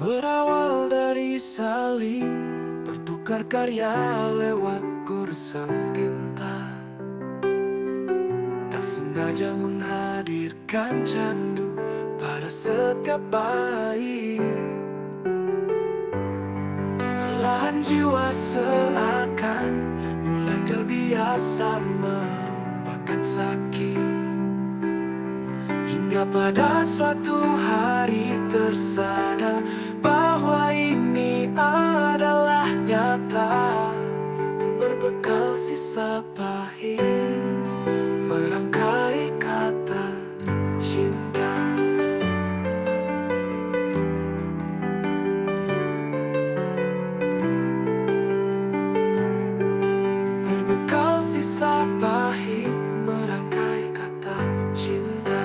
Berawal dari saling bertukar karya lewat goresan tinta, tak sengaja menghadirkan candu pada setiap bait. Perlahan jiwa seakan mulai terbiasa melupakan sakit, hingga pada suatu hari tersadar bahwa ini adalah nyata. Berbekal sisa pahit, merangkai kata cinta. Berbekal sisa pahit, merangkai kata cinta.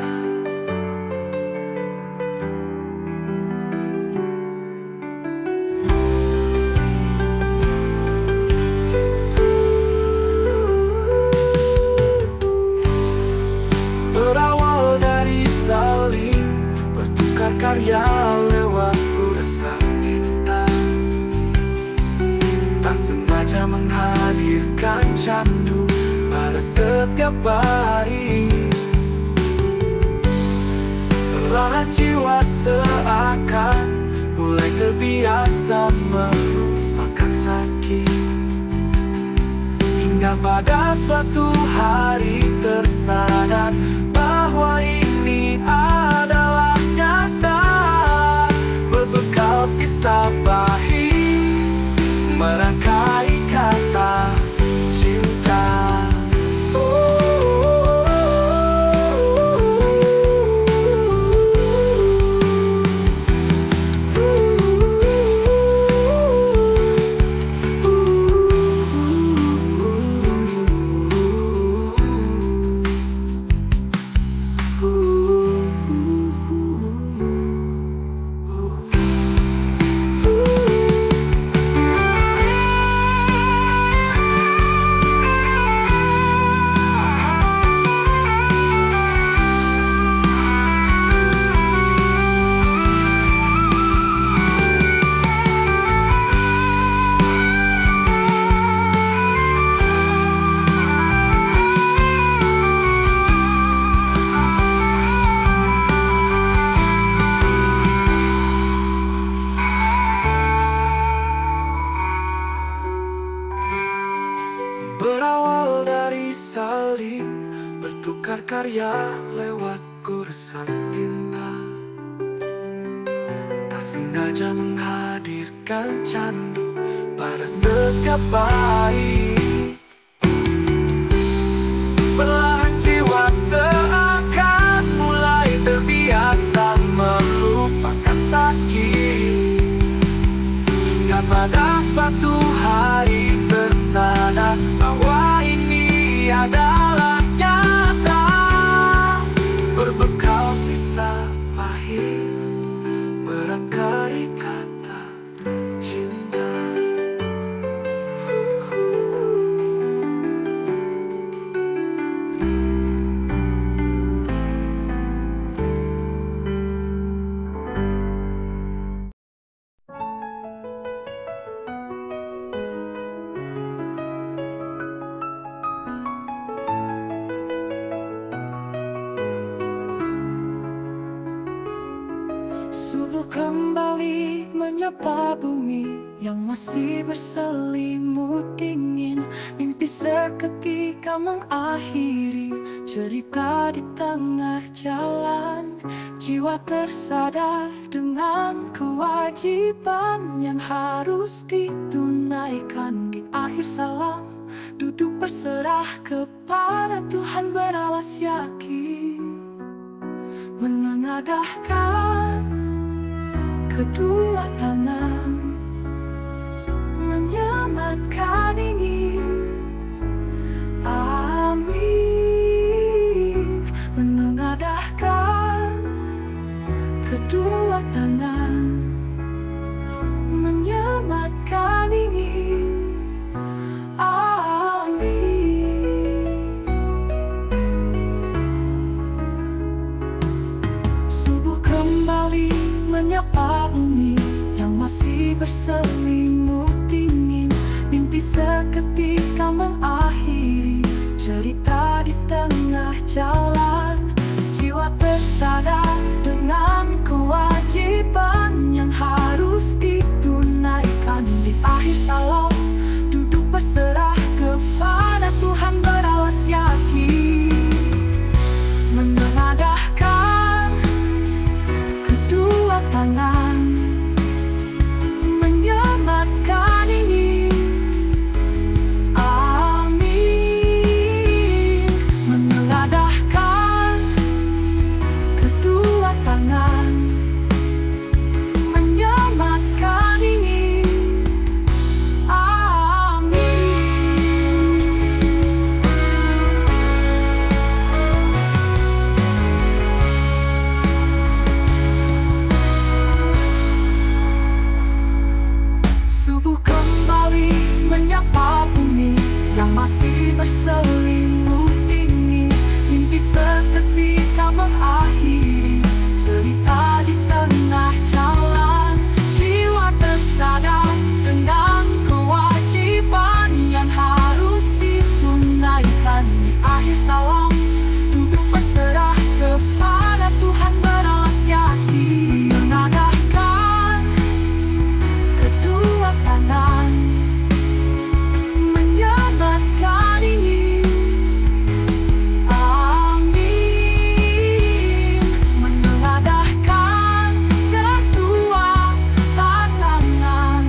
Berawal dari saling bertukar karya lewat goresan tinta, tak sengaja menghadirkan candu pada setiap bait. Perlahan jiwa seakan mulai terbiasa melupakan sakit, hingga pada suatu hari tersadar bahwa ini adalah nyata. Berbekal sisa pahit, merangkai kata cinta. Berawal dari saling bertukar karya lewat goresan tinta, tak sengaja menghadirkan candu pada setiap bait. Perlahan jiwa seakan mulai terbiasa melupakan sakit, hingga pada suatu hari tersadar bahwa ini adalah nyata. Berbekal sisa pahit, merangkai kata cinta. Subuh kembali menyapa bumi yang masih berselimut dingin. Mimpi seketika mengakhiri cerita di tengah jalan. Jiwa tersadar dengan kewajiban yang harus ditunaikan. Di akhir salam duduk berserah kepada Tuhan, beralas yakin, menengadahkan kedua tangan, menyematkan ingin. Amin. Menengadahkan kedua tangan, menyematkan ingin. Amin. Subuh kembali menyapa bumi berselimut dingin, mimpi seketika mengakhiri. Cerita di tengah jalan, jiwa tersadar dengan kewajiban yang harus ditunaikan. Di akhir salon duduk berserah kepada Tuhan, beralas yakin, menengadahkan kedua tangan, menyematkan ini. Amin. Menengadahkan kedua tangan, menyematkan ini. Subuh kembali menyapa bumi yang masih berselimut dingin, mimpi seketika mengakhiri. Cerita di tengah jalan, jiwa tersadar dengan kewajiban yang harus ditunaikan. Di akhir salam duduk berserah kepada Tuhan, beralas yakin, menengadahkan kedua tangan, menyematkan ini. Amin. Menengadahkan kedua tangan,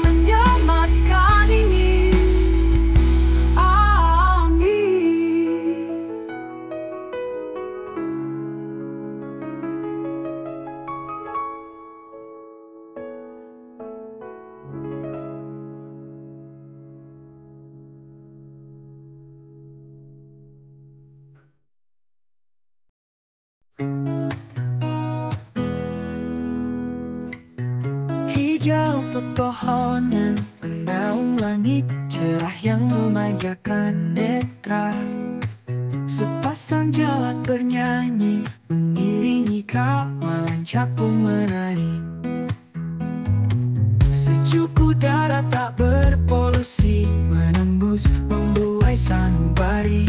menyematkan ini. Amin. Hijau pepohonan menaung langit cerah yang memanjakan netra. Sepasang jalak bernyanyi mengiringi kawanan capung menari. Sejuk udara tak berpolusi menembus membuai sanubari.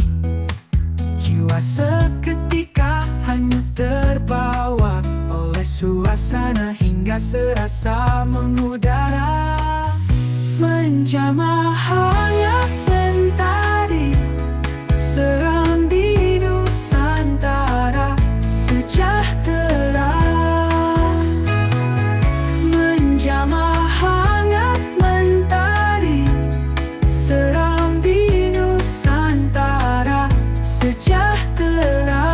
Jiwa seketika hanyut terbawa oleh suasana hingga serasa mengudara. Menjamah hangat mentari serambi Nusantara sejahtera. Menjamah hangat mentari serambi Nusantara sejahtera.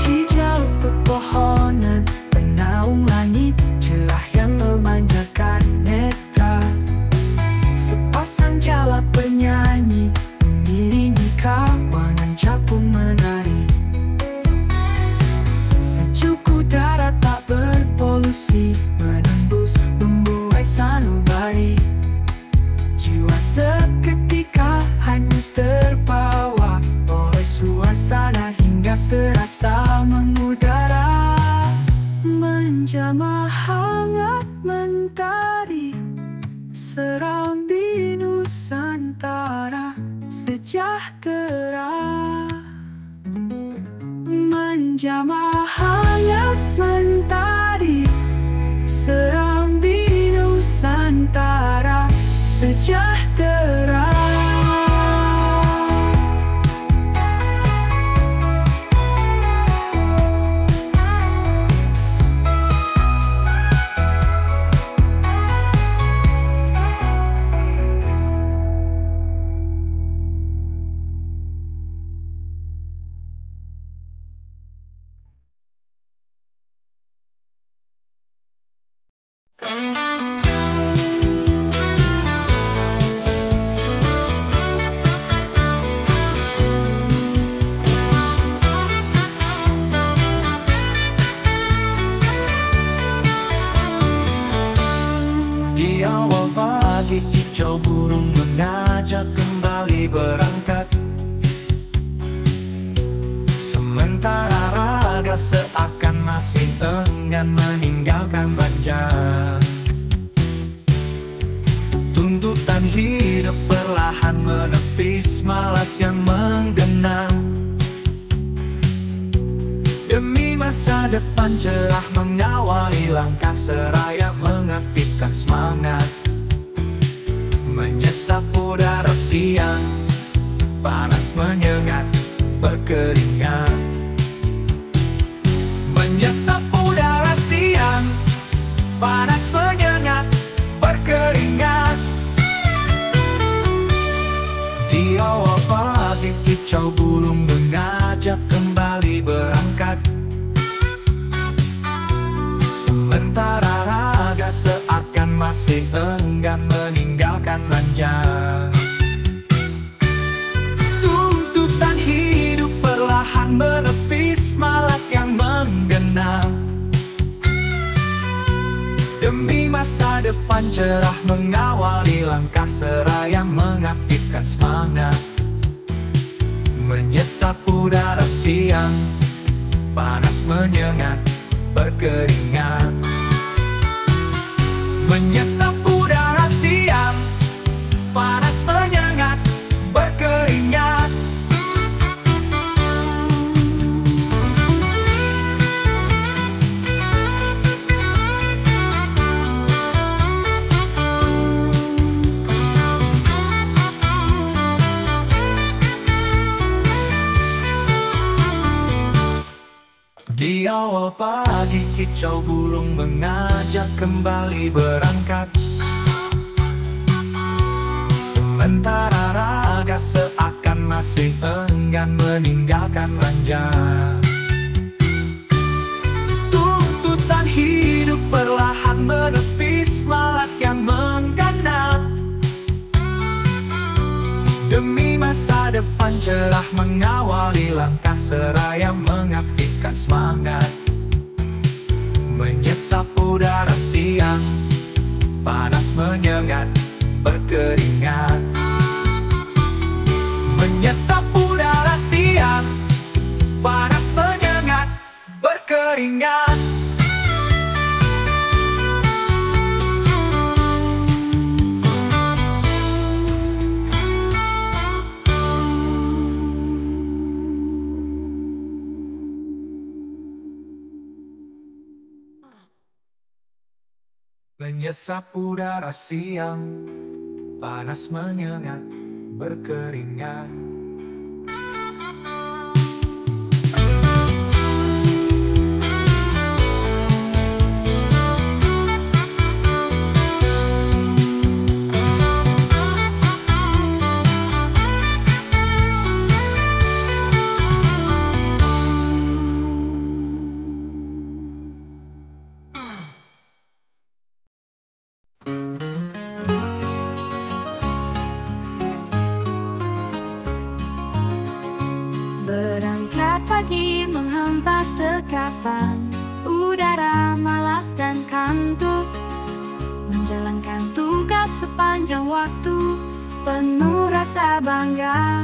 Hijau pepohonan penaung langit cerah yang memanjakan netra. Sepasang jalak bernyanyi mengiringi kawanan capung menari. Sejuk udara tak berpolusi menembus membuai sanubari. Jiwa seketika hanyut terbawa oleh suasana hingga serasa mengudara. Menjamah hangat mentari serambi Nusantara sejahtera. Menjamah hangat mentari serambi Nusantara sejahtera. seakan masih enggan meninggalkan ranjang. Tuntutan hidup perlahan menepis malas yang menggenang. Demi masa depan cerah mengawali langkah seraya mengaktifkan semangat. Menyesap udara siang, panas menyengat, berkeringat. Menyesap udara siang, panas menyengat, berkeringat. Di awal pagi kicau burung mengajak kembali berangkat. Sementara raga seakan masih enggan meninggalkan ranjang. Tuntutan hidup perlahan menepis malas yang menggenang. Demi masa depan cerah mengawali langkah seraya mengaktifkan semangat. Menyesap udara siang, panas menyengat, berkeringat. Menyesap udara siang, panas menyengat, berkeringat. Di awal pagi kicau burung mengajak kembali berangkat. Sementara raga seakan masih enggan meninggalkan ranjang. Tuntutan hidup perlahan menepis malas yang menggenang. Demi masa depan cerah mengawali langkah seraya mengaktifkan semangat. Menyesap udara siang, panas menyengat, berkeringat. Menyesap udara siang, panas menyengat, berkeringat. Menyesap udara siang, panas menyengat, berkeringat. Berangkat pagi menghempas dekapan, udara malas dan kantuk. Menjalankan tugas sepanjang waktu, penuh rasa bangga.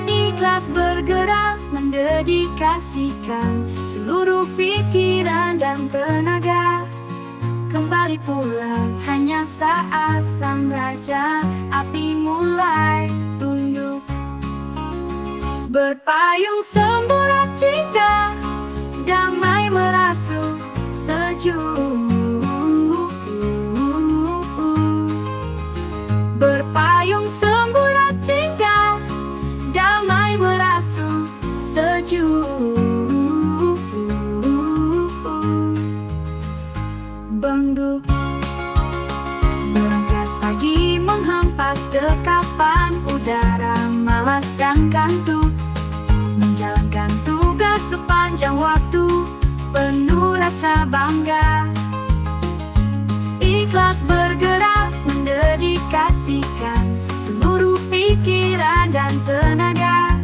Ikhlas bergerak mendedikasikan seluruh pikiran dan tenaga. Kembali pulang hanya saat sang raja, api mulai tunduk. Berpayung semburat cinta, damai merasuk sejuk. Berpayung semburat cinta, damai merasuk sejuk. Bengdu berangkat pagi menghempas dekapan, udara malas dan kantuk. Menjalankan tugas sepanjang waktu, penuh rasa bangga. Ikhlas bergerak mendedikasikan seluruh pikiran dan tenaga.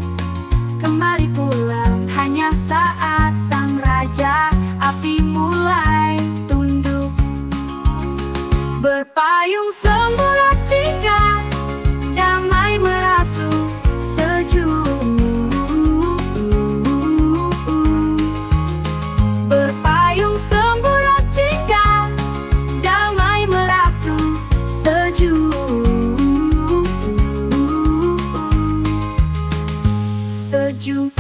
Kembali pulang hanya saat sang raja, api mulai tunduk. Berpayung semburat cinta, damai merasuk sejuk. maju.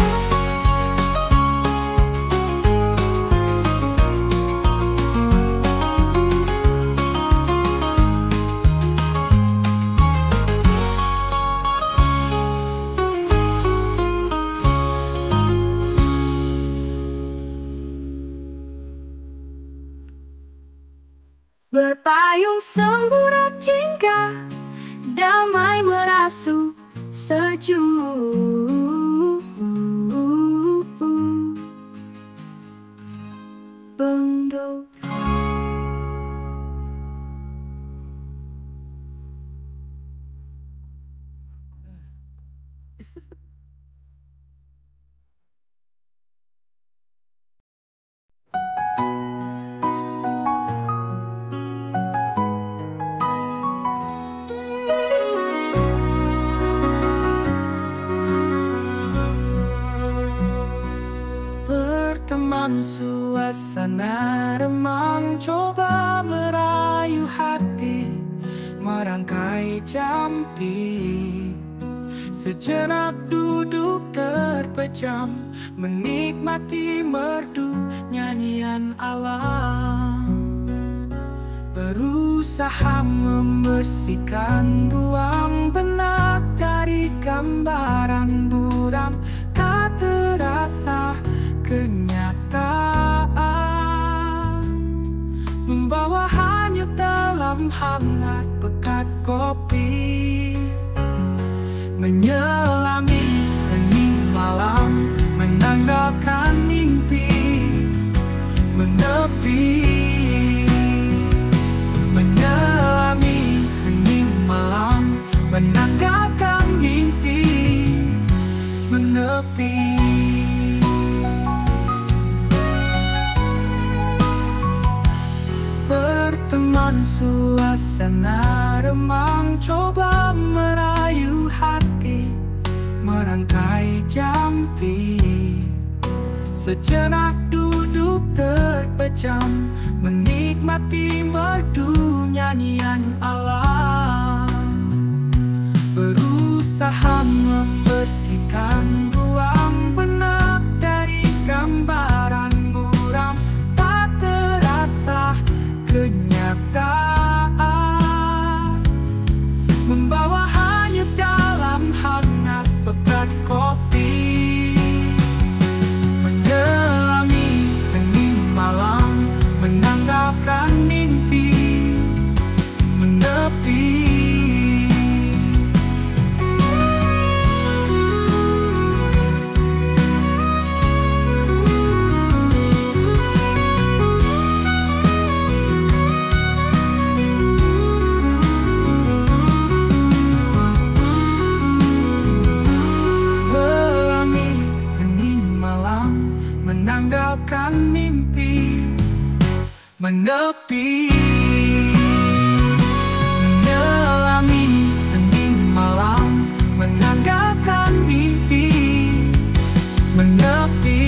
Berpayung semburat jingga, damai merasu sejuk. Bendo. Berteman suasana remang, coba merayu hati, merangkai jampi. Sejenak duduk terpejam, menikmati merdu nyanyian alam. Berusaha membersihkan ruang benak dari gambaran buram, tak terasa kenyataan. Membawa hanyut dalam hangat pekat kopi, menyelami hening malam, menanggalkan mimpi, menepi. Menyelami hening malam, menanggalkan mimpi, menepi. Berteman suasana remang, coba merayu hati, merangkai jampi. Sejenak duduk terpejam, menikmati merdu nyanyian alam. Berusaha membersihkan ruang benak dari gambaran buram, tak terasa kenyataan. Membawa hanyut dalam hangat pekat kopi, menyelami hening malam, menanggalkan mimpi, menepi. Menanggalkan mimpi, menepi. Menyelami hening malam, menanggalkan mimpi, menepi.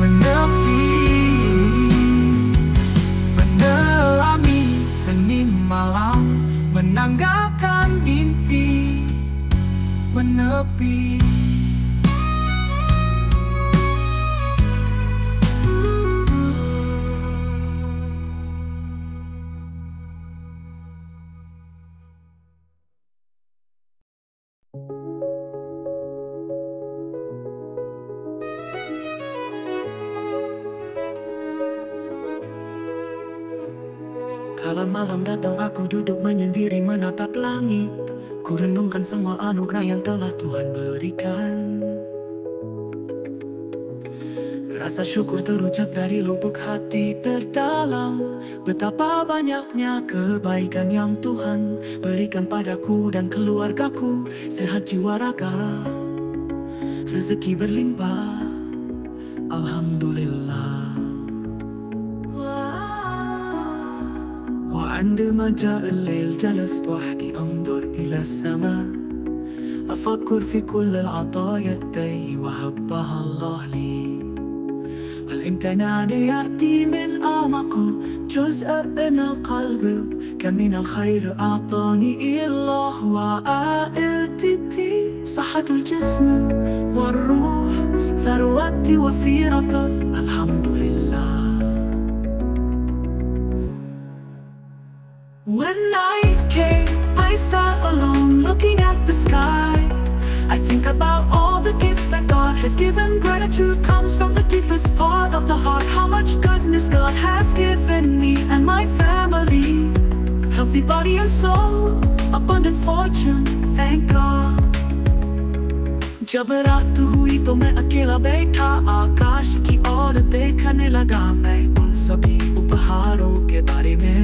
Menepi. Menyelami hening malam, menanggalkan mimpi, menepi. Kala malam datang, aku duduk menyendiri menatap langit. Ku renungkan semua anugerah yang telah Tuhan berikan. Rasa syukur terucap dari lubuk hati terdalam. Betapa banyaknya kebaikan yang Tuhan berikan padaku dan keluargaku. Sehat jiwa raga, rezeki berlimpah, alhamdulillah. وعندما جاء الليل جلست وحدي أنظر إلى السماء، أفكر في كل العطايا التي وهبها الله لي. الامتنان يأتي من أعمق جزء من القلب، كم من الخير أعطاني الله وعائلتي. صحة الجسم والروح ثروتي وفيرة الحمد لله. When night came, I sat alone looking at the sky. I think about all the gifts that God has given. Gratitude comes from the deepest part of the heart. How much goodness God has given me and my family. Healthy body and soul, abundant fortune, thank God. जब रात हुई तो मैं अकेला बैठा आकाश की ओर देखने लगा। मैं उन सभी उपहारों के बारे में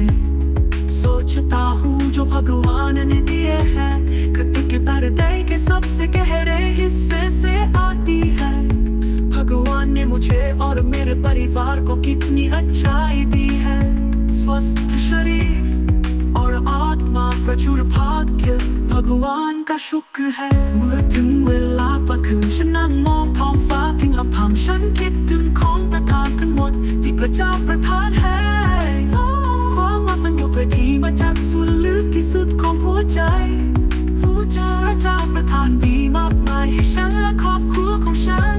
सोचता हूँ जो भगवान ने दिए हैं। कृतज्ञता हृदय के सबसे गहरे हिस्से से आती है। भगवान ने मुझे और मेरे परिवार को कितनी अच्छाई दी है। स्वस्थ शरीर और आत्मा प्रचुर भाग्य भगवान का शुक्र है। เมื่อถึงเวลาประคืนฉันนั่งมองท้องฟ้าเพียงลำพังฉันคิดถึงของประทานทั้งหมดที่พระเจ้าประทานให้ความว่ามันอยู่เพื่อที่มาจากส่วนลึกที่สุดของหัวใจพระเจ้าประทานดีมากมายให้ฉันและครอบครัวของฉัน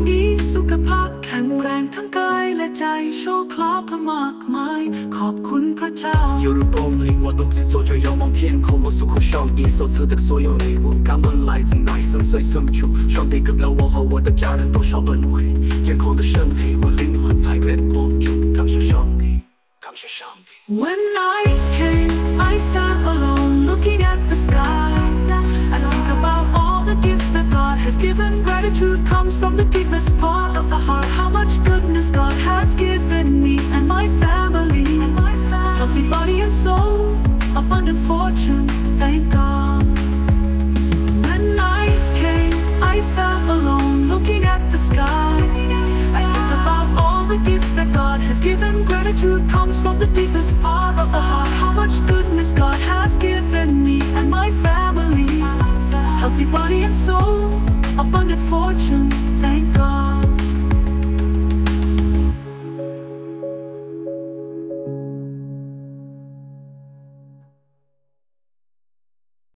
มีสุขภาพแข็งแรงทั้งกายและใจโชคลาภมากมายขอบคุณพระเจ้า犹如动力，我独自坐着遥望天空，我诉苦上帝所赐的所有礼物，感恩来自乃生最深处。上帝给了我和我的家人多少轮回，健康的身体和灵魂才愿光主，感谢上帝，感谢上帝。When night came, I sat alone looking at the sky. I think about all the gifts that God has given. Gratitude comes from the deepest part of the heart. How much goodness God has given me and my family. Healthy body and soul, abundant fortune, thank God. When night came, I sat alone looking at the sky. I think about all the gifts that God has given. Gratitude comes from the deepest part of the heart. How much goodness God has given me and my family. Healthy body and soul,